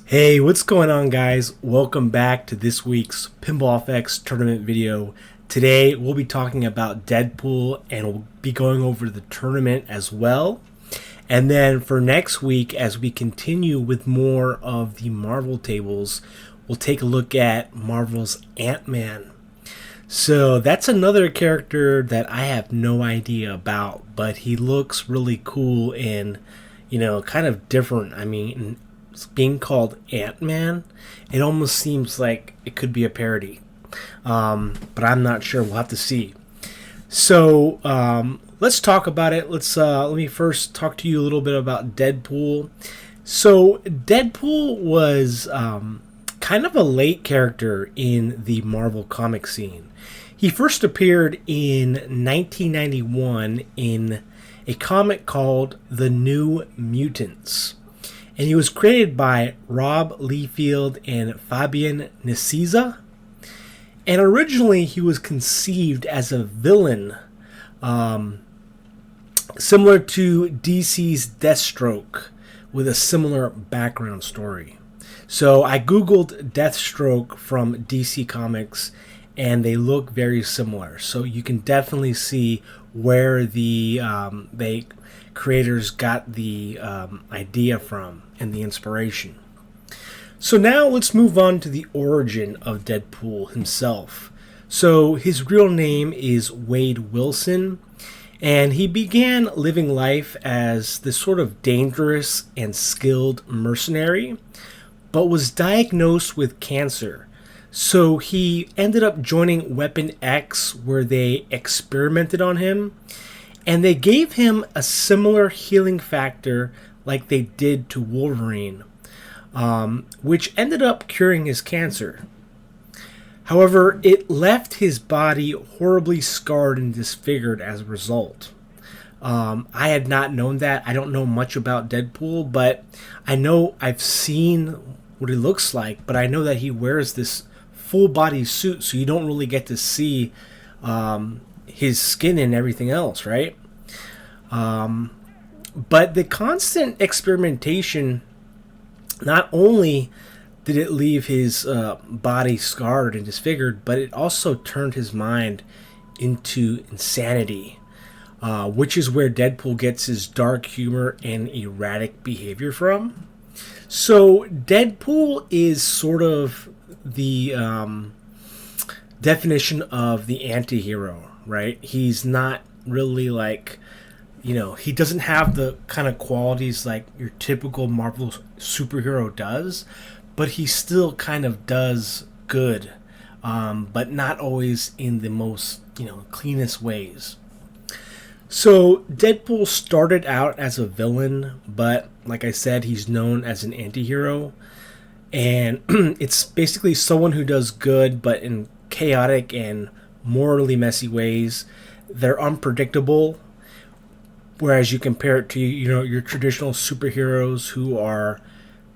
Hey, what's going on, guys? Welcome back to this week's Pinball FX tournament video. Today, we'll be talking about Deadpool and we'll be going over the tournament as well. And then for next week, as we continue with more of the Marvel tables, we'll take a look at Marvel's Ant-Man. So that's another character that I have no idea about, but he looks really cool and, kind of different. I mean, being called Ant-Man, it almost seems like it could be a parody. But I'm not sure. We'll have to see. So let's talk about it. Let me first talk to you a little bit about Deadpool. So Deadpool was kind of a late character in the Marvel comic scene. He first appeared in 1991 in a comic called The New Mutants. And he was created by Rob Liefeld and Fabian Nicieza. And originally he was conceived as a villain, similar to DC's Deathstroke, with a similar background story. So I googled Deathstroke from DC Comics, and they look very similar. So you can definitely see where the creators got the idea from and the inspiration. So now let's move on to the origin of Deadpool himself. So his real name is Wade Wilson, and he began living life as this sort of dangerous and skilled mercenary, but was diagnosed with cancer. So he ended up joining Weapon X, where they experimented on him, and they gave him a similar healing factor like they did to Wolverine, which ended up curing his cancer. However, it left his body horribly scarred and disfigured as a result. I had not known that. I don't know much about Deadpool, but I know I've seen what he looks like, but I know that he wears this full body suit, so you don't really get to see his skin and everything else, right? But the constant experimentation, not only did it leave his body scarred and disfigured, but it also turned his mind into insanity, which is where Deadpool gets his dark humor and erratic behavior from. So Deadpool is sort of the definition of the anti-hero, right? He's not really like, he doesn't have the kind of qualities like your typical Marvel superhero does, but he still kind of does good, but not always in the most, cleanest ways. So Deadpool started out as a villain, but like I said, he's known as an anti-hero. And it's basically someone who does good, but in chaotic and morally messy ways. They're unpredictable, whereas you compare it to your traditional superheroes who are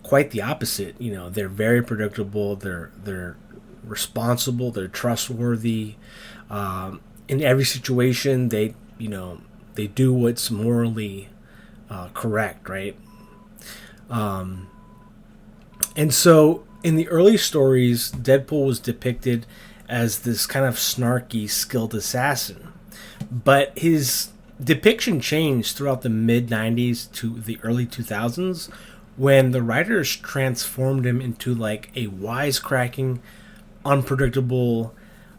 quite the opposite. They're very predictable. They're responsible. They're trustworthy. In every situation, they do what's morally correct, right? And so in the early stories, Deadpool was depicted as this kind of snarky, skilled assassin. But his depiction changed throughout the mid-90s to the early 2000s when the writers transformed him into like a wisecracking, unpredictable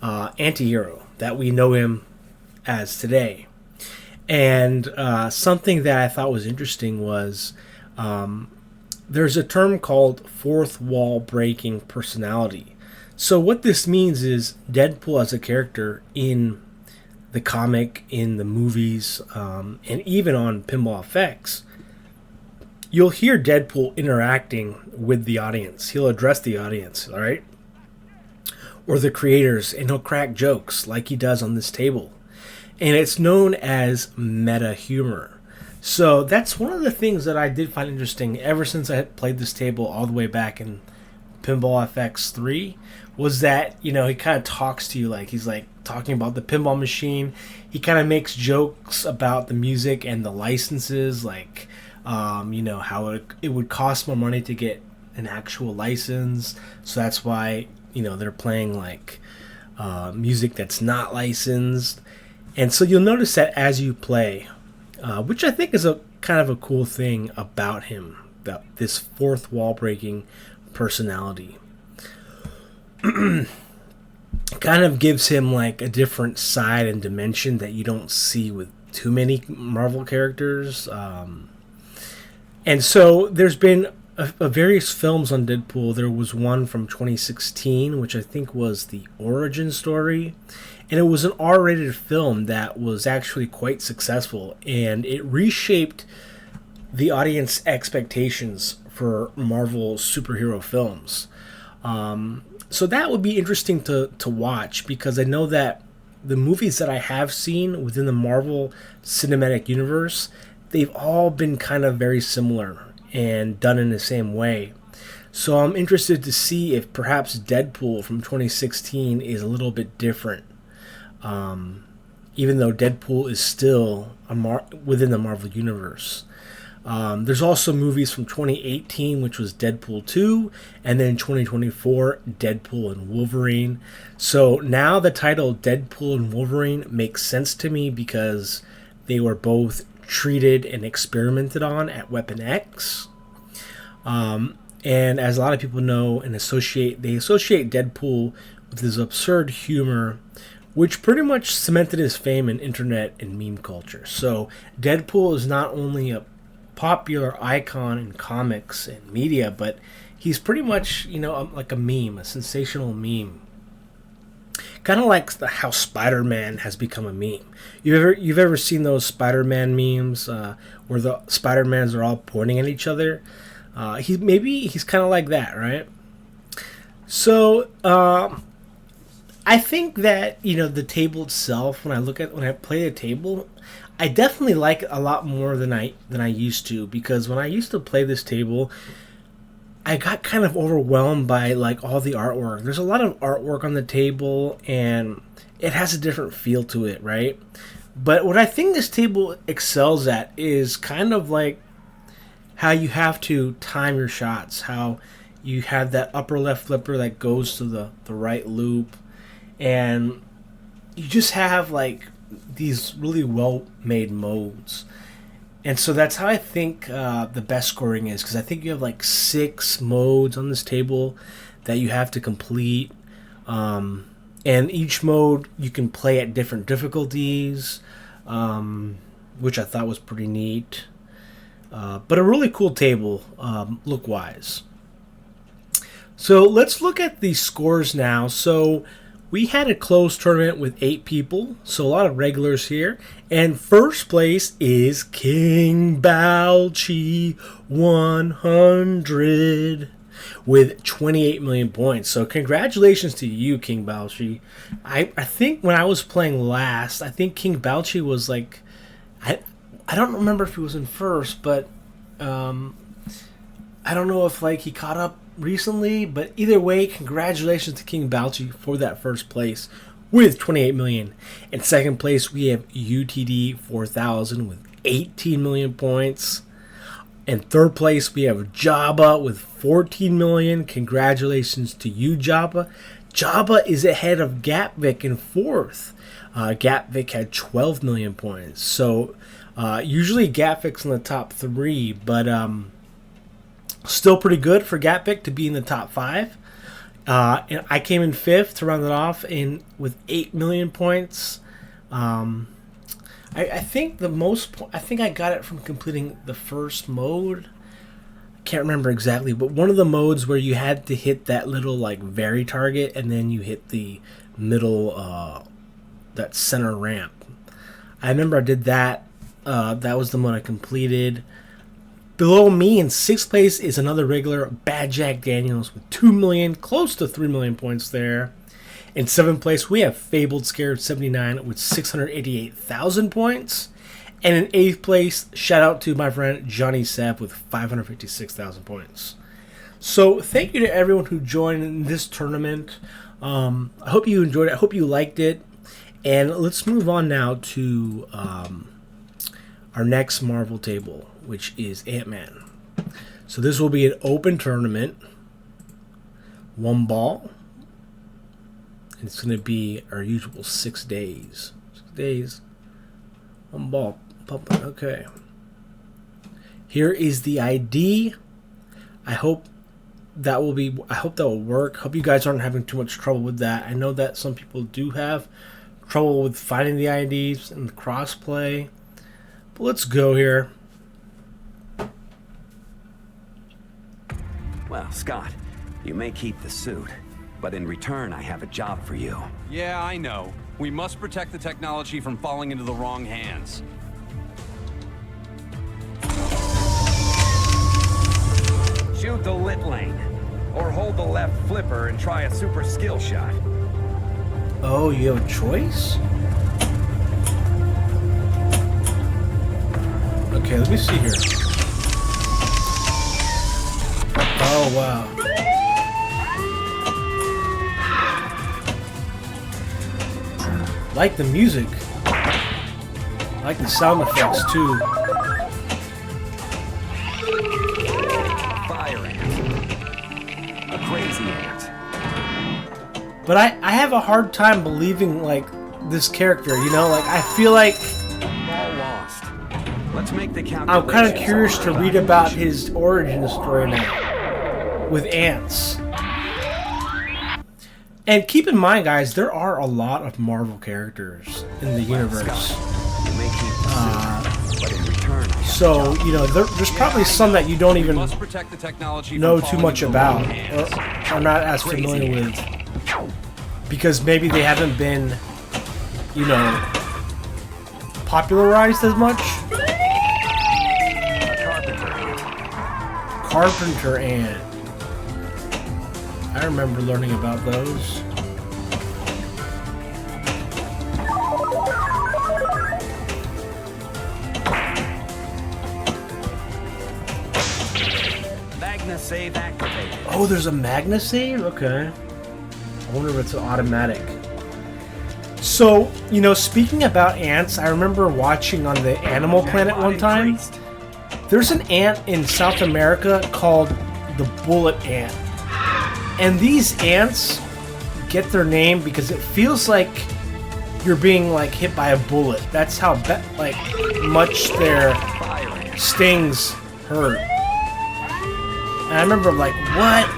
anti-hero that we know him as today. And something that I thought was interesting was there's a term called fourth wall breaking personality. So what this means is Deadpool as a character in the comic, in the movies, and even on Pinball FX, you'll hear Deadpool interacting with the audience. He'll address the audience, all right? Or the creators, and he'll crack jokes like he does on this table. And it's known as meta humor. So that's one of the things that I did find interesting ever since I had played this table all the way back in Pinball FX 3, was that, he kind of talks to you like he's like talking about the pinball machine. He kind of makes jokes about the music and the licenses, like, how it would cost more money to get an actual license, so that's why they're playing like music that's not licensed. And so you'll notice that as you play, which I think is a kind of a cool thing about him, this fourth wall breaking personality. Kind of gives him like a different side and dimension that you don't see with too many Marvel characters. And so there's been various films on Deadpool. There was one from 2016, which I think was the origin story. And it was an R-rated film that was actually quite successful. And it reshaped the audience expectations for Marvel superhero films. So that would be interesting to watch, because I know that the movies that I have seen within the Marvel Cinematic Universe, they've all been kind of very similar and done in the same way. So I'm interested to see if perhaps Deadpool from 2016 is a little bit different. Even though Deadpool is still within the Marvel Universe. There's also movies from 2018, which was Deadpool 2, and then 2024, Deadpool and Wolverine. So now the title Deadpool and Wolverine makes sense to me, because they were both treated and experimented on at Weapon X. And as a lot of people know and they associate Deadpool with his absurd humor, which pretty much cemented his fame in internet and meme culture. So Deadpool is not only a popular icon in comics and media, but he's pretty much, like a meme, a sensational meme. Kind of like how Spider-Man has become a meme. You've ever seen those Spider-Man memes where the Spider-Mans are all pointing at each other? He's kind of like that, right? So I think that the table itself, when I play the table, I definitely like it a lot more than I used to, because when I used to play this table, I got kind of overwhelmed by like all the artwork. There's a lot of artwork on the table, and it has a different feel to it, right? But what I think this table excels at is kind of like how you have to time your shots, how you have that upper left flipper that goes to the right loop, and you just have like these really well-made modes. And so that's how I think the best scoring is, because I think you have like 6 modes on this table that you have to complete. And each mode you can play at different difficulties, which I thought was pretty neat. But a really cool table, look-wise. So let's look at the scores now. So we had a closed tournament with 8 people, so a lot of regulars here. And first place is King Balchi 100 with 28 million points. So congratulations to you, King Balchi. I think when I was playing last, I think King Balchi was like, I don't remember if he was in first, but I don't know if like he caught up recently, but either way, congratulations to King Balchi for that first place with 28 million. In second place, we have UTD 4000 with 18 million points. In third place, we have Jabba with 14 million. Congratulations to you, Jabba. Jabba is ahead of Gapvik in fourth. Gapvik had 12 million points. So usually Gapvik's in the top 3, but still pretty good for Gapvik to be in the top 5. And I came in 5th to round it off with 8 million points. I think I think I got it from completing the first mode. I can't remember exactly, but one of the modes where you had to hit that little like very target, and then you hit the middle, that center ramp. I remember I did that. That was the mode I completed. Below me in 6th place is another regular, Bad Jack Daniels, with 2 million, close to 3 million points there. In 7th place, we have Fabled Scared 79 with 688,000 points. And in 8th place, shout out to my friend Johnny Sepp with 556,000 points. So thank you to everyone who joined in this tournament. I hope you enjoyed it. I hope you liked it. And let's move on now to our next Marvel table, which is Ant-Man. So this will be an open tournament. one ball. And it's going to be our usual 6 days. 6 days. One ball. Okay. Here is the ID. I hope that will work. Hope you guys aren't having too much trouble with that. I know that some people do have trouble with finding the IDs and the crossplay. But let's go here. Well, Scott, you may keep the suit, but in return, I have a job for you. Yeah, I know. We must protect the technology from falling into the wrong hands. Shoot the lit lane, or hold the left flipper and try a super skill shot. Oh, you have a choice? Okay, let me see here. Oh, wow. Like the music. Like the sound effects, too. Fire ant. A crazy ant. But I have a hard time believing, like, this character, you know? Like, I feel like... All lost. Let's make the calculations. I'm kind of curious to read about his origin story now. With ants. And keep in mind, guys, there are a lot of Marvel characters in the universe. So, you know, there's probably some that you don't even know too much about or are not as familiar with. Because maybe they haven't been, you know, popularized as much. Carpenter ant. I remember learning about those. Magna save activated. Oh, there's a Magna save? Okay. I wonder if it's an automatic. So, you know, speaking about ants, I remember watching on the Animal Planet one time. There's an ant in South America called the bullet ant. And these ants get their name because it feels like you're being like hit by a bullet. That's how like much their stings hurt. And I remember like, what?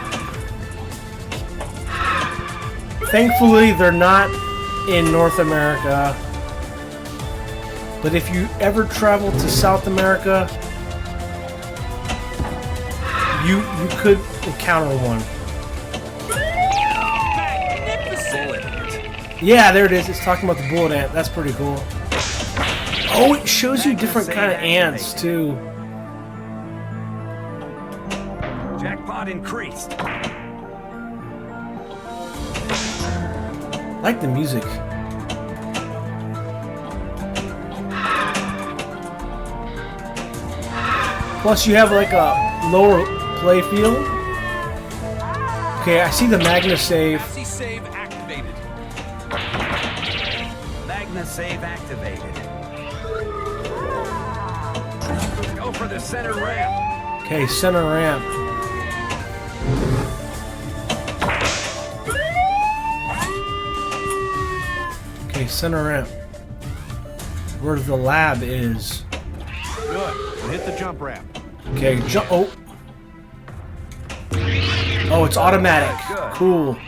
Thankfully, they're not in North America. But if you ever travel to South America, you could encounter one. Yeah, there it is. It's talking about the bullet ant. That's pretty cool. Oh, it shows you different kind of ants, too. Jackpot increased. I like the music. Plus, you have like a lower play field. Okay, I see the Magna save. Save activated. Go for the center ramp. Okay, center ramp. Okay, center ramp. Where the lab is. Good. We'll hit the jump ramp. Okay, jump. Oh. Oh, it's automatic. Cool.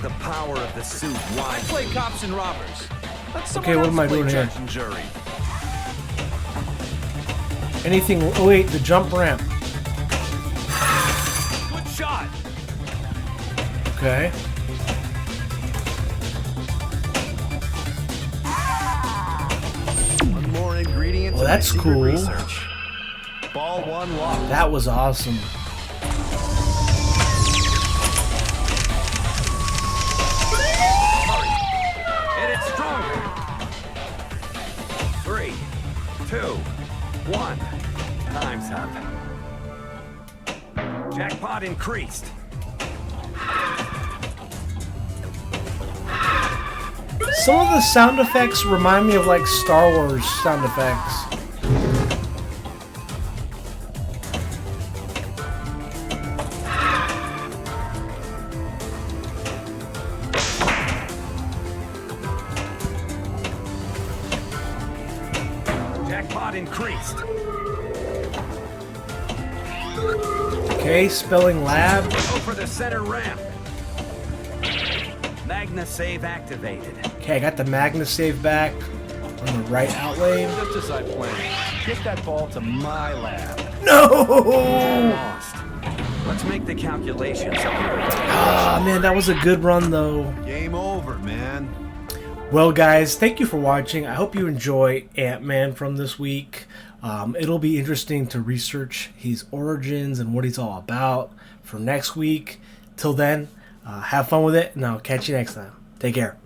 The power of the suit. I play cops and robbers. Okay, what am I doing here? Jury. Anything? Oh wait, the jump ramp. Good shot. Okay. One more ingredient. Well, that's cool. Research. Ball one locked. That was awesome. Hit it stronger. 3, 2, 1. Time's up. Jackpot increased. Some of the sound effects remind me of like Star Wars sound effects. Jackpot increased. Okay, spelling lab. Go for the center ramp. Magna save activated. Okay, I got the Magna save back on the right outlane. Just as I planned. Get that ball to my lab. No! Lost. Let's make the calculations. Ah, man, that was a good run though. Game over, man. Well, guys, thank you for watching. I hope you enjoy Ant-Man from this week. It'll be interesting to research his origins and what he's all about for next week. Till then, have fun with it, and I'll catch you next time. Take care.